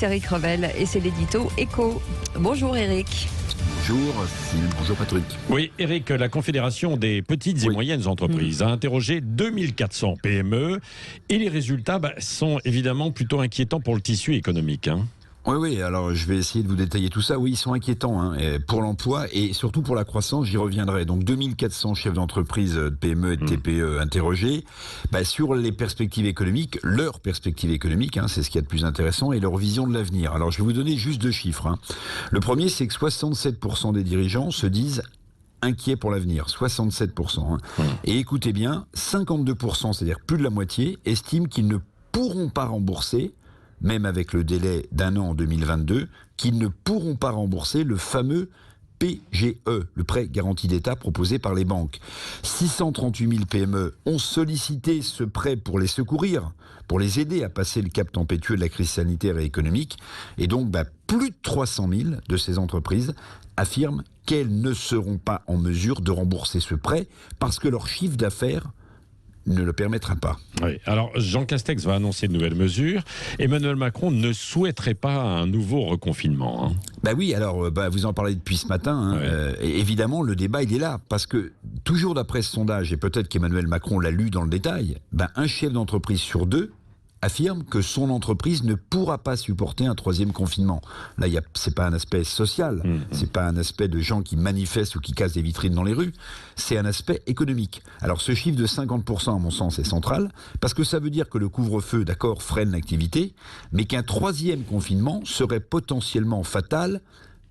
Éric Revel et c'est l'édito Écho. Bonjour Éric. Bonjour Phil, bonjour Patrick. Oui, Éric, la Confédération des petites et moyennes entreprises a interrogé 2400 PME et les résultats sont évidemment plutôt inquiétants pour le tissu économique. Oui, alors je vais essayer de vous détailler tout ça. Oui, ils sont inquiétants pour l'emploi et surtout pour la croissance, j'y reviendrai. Donc 2400 chefs d'entreprise, de PME et de TPE interrogés sur les perspectives économiques, leurs perspectives économiques, c'est ce qu'il y a de plus intéressant, et leur vision de l'avenir. Alors je vais vous donner juste deux chiffres. Le premier, c'est que 67% des dirigeants se disent inquiets pour l'avenir, 67%. Et écoutez bien, 52%, c'est-à-dire plus de la moitié, estiment qu'ils ne pourront pas rembourser, même avec le délai d'un an en 2022, qu'ils ne pourront pas rembourser le fameux PGE, le prêt garanti d'État proposé par les banques. 638 000 PME ont sollicité ce prêt pour les secourir, pour les aider à passer le cap tempétueux de la crise sanitaire et économique. Et donc, plus de 300 000 de ces entreprises affirment qu'elles ne seront pas en mesure de rembourser ce prêt parce que leur chiffre d'affaires ne le permettra pas. Oui. Alors, Jean Castex va annoncer de nouvelles mesures. Emmanuel Macron ne souhaiterait pas un nouveau reconfinement. Oui, alors, vous en parlez depuis ce matin. Et évidemment, le débat, il est là. Parce que, toujours d'après ce sondage, et peut-être qu'Emmanuel Macron l'a lu dans le détail, un chef d'entreprise sur deux affirme que son entreprise ne pourra pas supporter un troisième confinement. Là, c'est pas un aspect social, c'est pas un aspect de gens qui manifestent ou qui cassent des vitrines dans les rues, c'est un aspect économique. Alors ce chiffre de 50%, à mon sens, est central, parce que ça veut dire que le couvre-feu, d'accord, freine l'activité, mais qu'un troisième confinement serait potentiellement fatal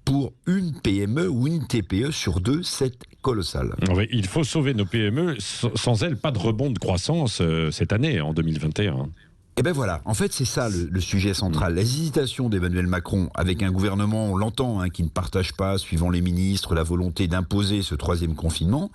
pour une PME ou une TPE sur deux, c'est colossal. Oui, il faut sauver nos PME, sans elles, pas de rebond de croissance cette année, en 2021. Voilà, en fait c'est ça le sujet central. L'hésitation d'Emmanuel Macron avec un gouvernement, on l'entend, qui ne partage pas, suivant les ministres, la volonté d'imposer ce troisième confinement,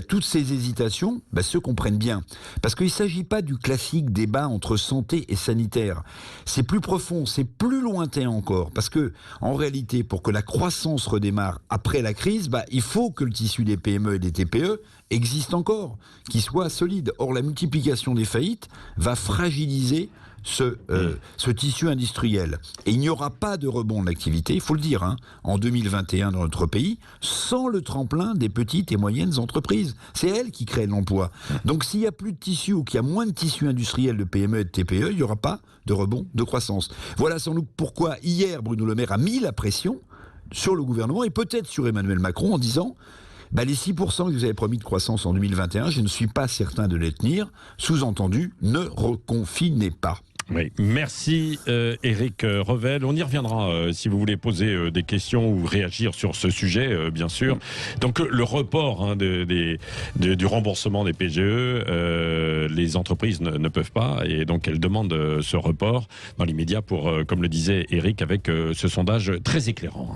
toutes ces hésitations se comprennent bien. Parce qu'il ne s'agit pas du classique débat entre santé et sanitaire. C'est plus profond, c'est plus lointain encore. Parce que, en réalité, pour que la croissance redémarre après la crise, il faut que le tissu des PME et des TPE existe encore, qu'il soit solide. Or, la multiplication des faillites va fragiliser ce tissu industriel. Et il n'y aura pas de rebond de l'activité, il faut le dire, en 2021 dans notre pays, sans le tremplin des petites et moyennes entreprises. C'est elles qui créent de l'emploi. Donc s'il n'y a plus de tissu ou qu'il y a moins de tissu industriel de PME et de TPE, il n'y aura pas de rebond de croissance. Voilà sans doute pourquoi hier Bruno Le Maire a mis la pression sur le gouvernement et peut-être sur Emmanuel Macron en disant les 6% que vous avez promis de croissance en 2021, je ne suis pas certain de les tenir. Sous-entendu, ne reconfinez pas. Oui, merci Éric Revel. On y reviendra si vous voulez poser des questions ou réagir sur ce sujet, bien sûr. Donc le report du remboursement des PGE, les entreprises ne peuvent pas et donc elles demandent ce report dans l'immédiat pour, comme le disait Éric, avec ce sondage très éclairant.